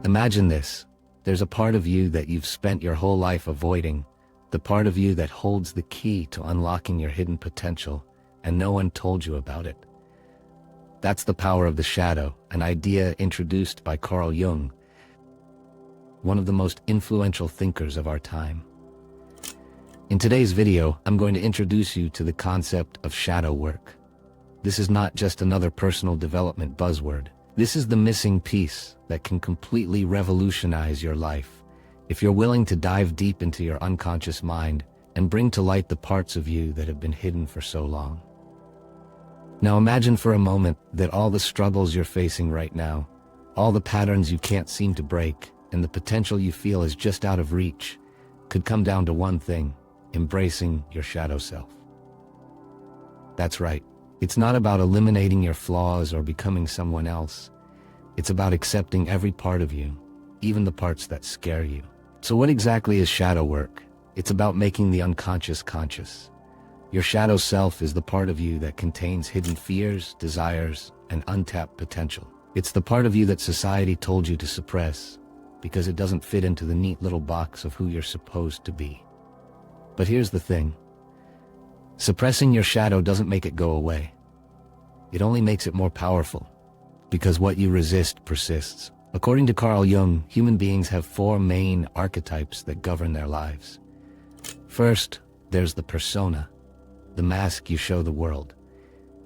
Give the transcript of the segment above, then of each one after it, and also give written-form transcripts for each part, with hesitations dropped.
Imagine this. There's a part of you that you've spent your whole life avoiding, the part of you that holds the key to unlocking your hidden potential, and no one told you about it. That's the power of the shadow, an idea introduced by Carl Jung, one of the most influential thinkers of our time. In today's video, I'm going to introduce you to the concept of shadow work. This is not just another personal development buzzword. This is the missing piece that can completely revolutionize your life if you're willing to dive deep into your unconscious mind and bring to light the parts of you that have been hidden for so long. Now imagine for a moment that all the struggles you're facing right now, all the patterns you can't seem to break, and the potential you feel is just out of reach, could come down to one thing: embracing your shadow self. That's right. It's not about eliminating your flaws or becoming someone else. It's about accepting every part of you, even the parts that scare you. So what exactly is shadow work? It's about making the unconscious conscious. Your shadow self is the part of you that contains hidden fears, desires, and untapped potential. It's the part of you that society told you to suppress because it doesn't fit into the neat little box of who you're supposed to be. But here's the thing. Suppressing your shadow doesn't make it go away. It only makes it more powerful, because what you resist persists. According to Carl Jung, human beings have 4 main archetypes that govern their lives. First, there's the persona, the mask you show the world.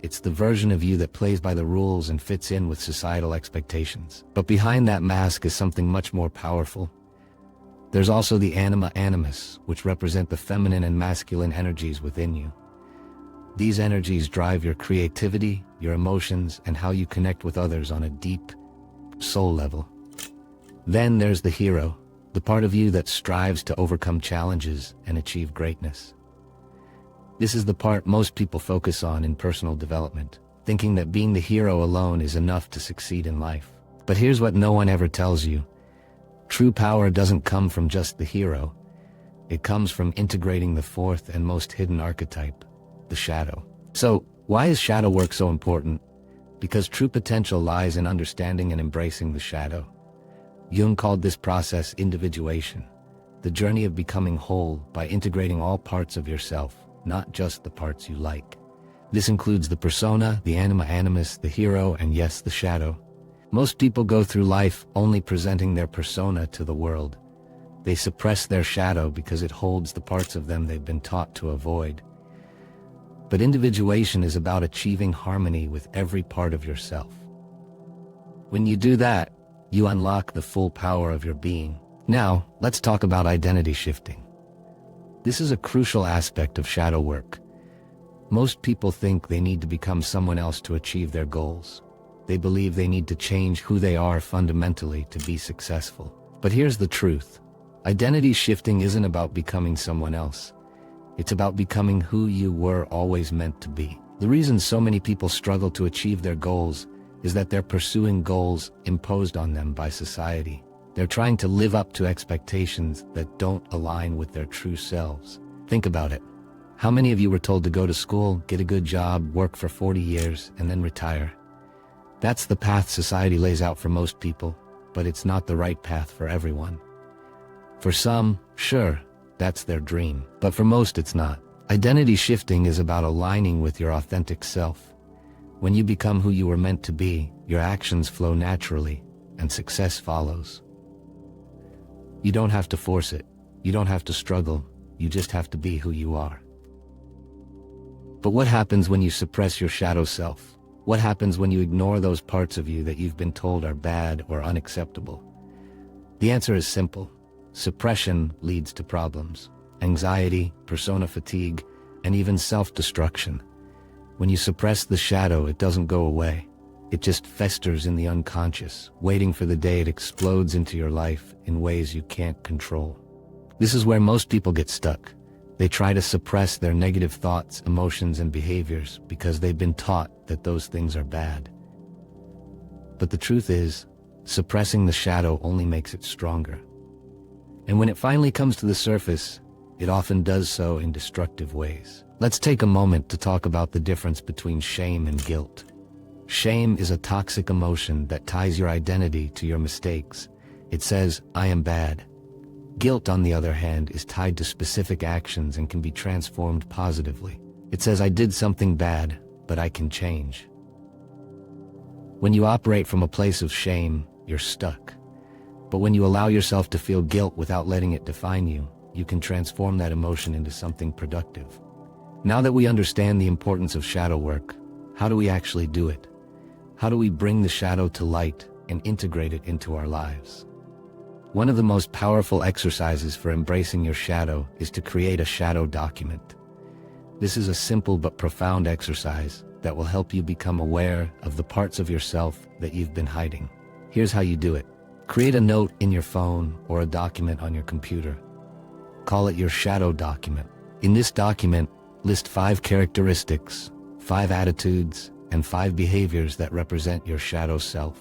It's the version of you that plays by the rules and fits in with societal expectations. But behind that mask is something much more powerful. There's also the anima animus, which represent the feminine and masculine energies within you. These energies drive your creativity, your emotions, and how you connect with others on a deep, soul level. Then there's the hero, the part of you that strives to overcome challenges and achieve greatness. This is the part most people focus on in personal development, thinking that being the hero alone is enough to succeed in life. But here's what no one ever tells you. True power doesn't come from just the hero. It comes from integrating the 4th and most hidden archetype, the shadow. So, why is shadow work so important? Because true potential lies in understanding and embracing the shadow. Jung called this process individuation, the journey of becoming whole by integrating all parts of yourself, not just the parts you like. This includes the persona, the anima animus, the hero, and yes, the shadow. Most people go through life only presenting their persona to the world. They suppress their shadow because it holds the parts of them they've been taught to avoid. But individuation is about achieving harmony with every part of yourself. When you do that, you unlock the full power of your being. Now, let's talk about identity shifting. This is a crucial aspect of shadow work. Most people think they need to become someone else to achieve their goals. They believe they need to change who they are fundamentally to be successful. But here's the truth. Identity shifting isn't about becoming someone else. It's about becoming who you were always meant to be. The reason so many people struggle to achieve their goals is that they're pursuing goals imposed on them by society. They're trying to live up to expectations that don't align with their true selves. Think about it. How many of you were told to go to school, get a good job, work for 40 years, and then retire? That's the path society lays out for most people, but it's not the right path for everyone. For some, sure, that's their dream, but for most it's not. Identity shifting is about aligning with your authentic self. When you become who you were meant to be, your actions flow naturally, and success follows. You don't have to force it. You don't have to struggle. You just have to be who you are. But what happens when you suppress your shadow self? What happens when you ignore those parts of you that you've been told are bad or unacceptable? The answer is simple. Suppression leads to problems, anxiety, persona fatigue, and even self-destruction. When you suppress the shadow, it doesn't go away. It just festers in the unconscious, waiting for the day it explodes into your life in ways you can't control. This is where most people get stuck. They try to suppress their negative thoughts, emotions, and behaviors because they've been taught that those things are bad. But the truth is, suppressing the shadow only makes it stronger. And when it finally comes to the surface, it often does so in destructive ways. Let's take a moment to talk about the difference between shame and guilt. Shame is a toxic emotion that ties your identity to your mistakes, It says, I am bad. Guilt, on the other hand, is tied to specific actions and can be transformed positively. It says, I did something bad, but I can change. When you operate from a place of shame, you're stuck. But when you allow yourself to feel guilt without letting it define you, you can transform that emotion into something productive. Now that we understand the importance of shadow work, how do we actually do it? How do we bring the shadow to light and integrate it into our lives? One of the most powerful exercises for embracing your shadow is to create a shadow document. This is a simple but profound exercise that will help you become aware of the parts of yourself that you've been hiding. Here's how you do it. Create a note in your phone or a document on your computer. Call it your shadow document. In this document, list 5 characteristics, 5 attitudes, and 5 behaviors that represent your shadow self.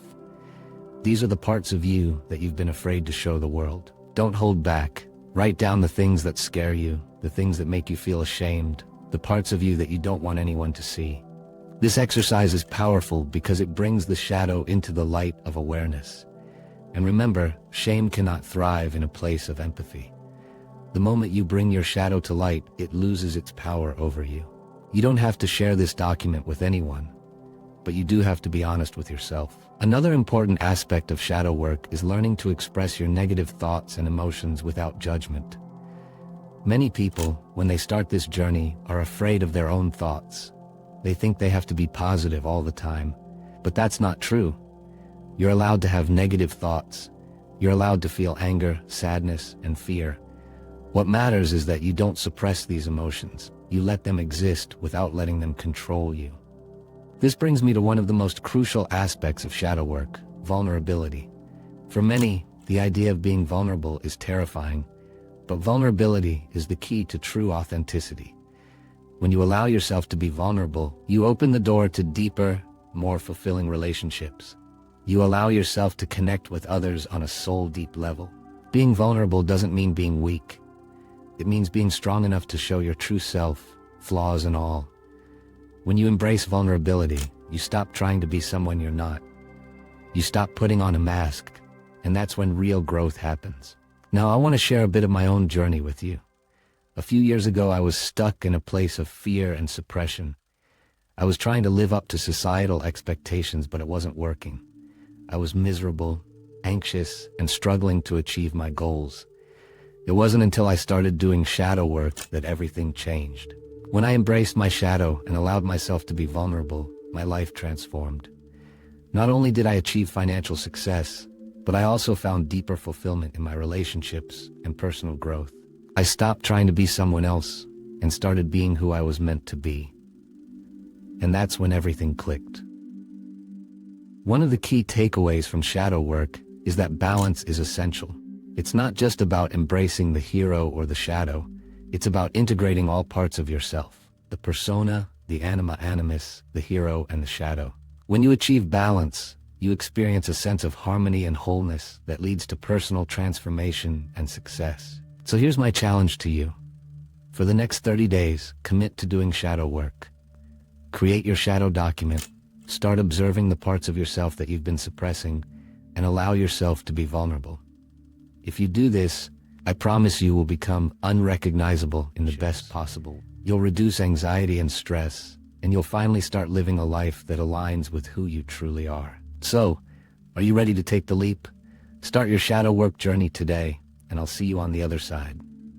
These are the parts of you that you've been afraid to show the world. Don't hold back. Write down the things that scare you, the things that make you feel ashamed, the parts of you that you don't want anyone to see. This exercise is powerful because it brings the shadow into the light of awareness. And remember, shame cannot thrive in a place of empathy. The moment you bring your shadow to light, it loses its power over you. You don't have to share this document with anyone, but you do have to be honest with yourself. Another important aspect of shadow work is learning to express your negative thoughts and emotions without judgment. Many people, when they start this journey, are afraid of their own thoughts. They think they have to be positive all the time, but that's not true. You're allowed to have negative thoughts. You're allowed to feel anger, sadness, and fear. What matters is that you don't suppress these emotions. You let them exist without letting them control you. This brings me to one of the most crucial aspects of shadow work, vulnerability. For many, the idea of being vulnerable is terrifying, but vulnerability is the key to true authenticity. When you allow yourself to be vulnerable, you open the door to deeper, more fulfilling relationships. You allow yourself to connect with others on a soul-deep level. Being vulnerable doesn't mean being weak. It means being strong enough to show your true self, flaws and all. When you embrace vulnerability, you stop trying to be someone you're not. You stop putting on a mask, and that's when real growth happens. Now, I want to share a bit of my own journey with you. A few years ago, I was stuck in a place of fear and suppression. I was trying to live up to societal expectations, but it wasn't working. I was miserable, anxious, and struggling to achieve my goals. It wasn't until I started doing shadow work that everything changed. When I embraced my shadow and allowed myself to be vulnerable, my life transformed. Not only did I achieve financial success, but I also found deeper fulfillment in my relationships and personal growth. I stopped trying to be someone else and started being who I was meant to be. And that's when everything clicked. One of the key takeaways from shadow work is that balance is essential. It's not just about embracing the hero or the shadow. It's about integrating all parts of yourself, the persona, the anima animus, the hero, and the shadow. When you achieve balance, you experience a sense of harmony and wholeness that leads to personal transformation and success. So here's my challenge to you. For the next 30 days, commit to doing shadow work. Create your shadow document, start observing the parts of yourself that you've been suppressing, and allow yourself to be vulnerable. If you do this, I promise you will become unrecognizable in the best possible. You'll reduce anxiety and stress, and you'll finally start living a life that aligns with who you truly are. So, are you ready to take the leap? Start your shadow work journey today, and I'll see you on the other side.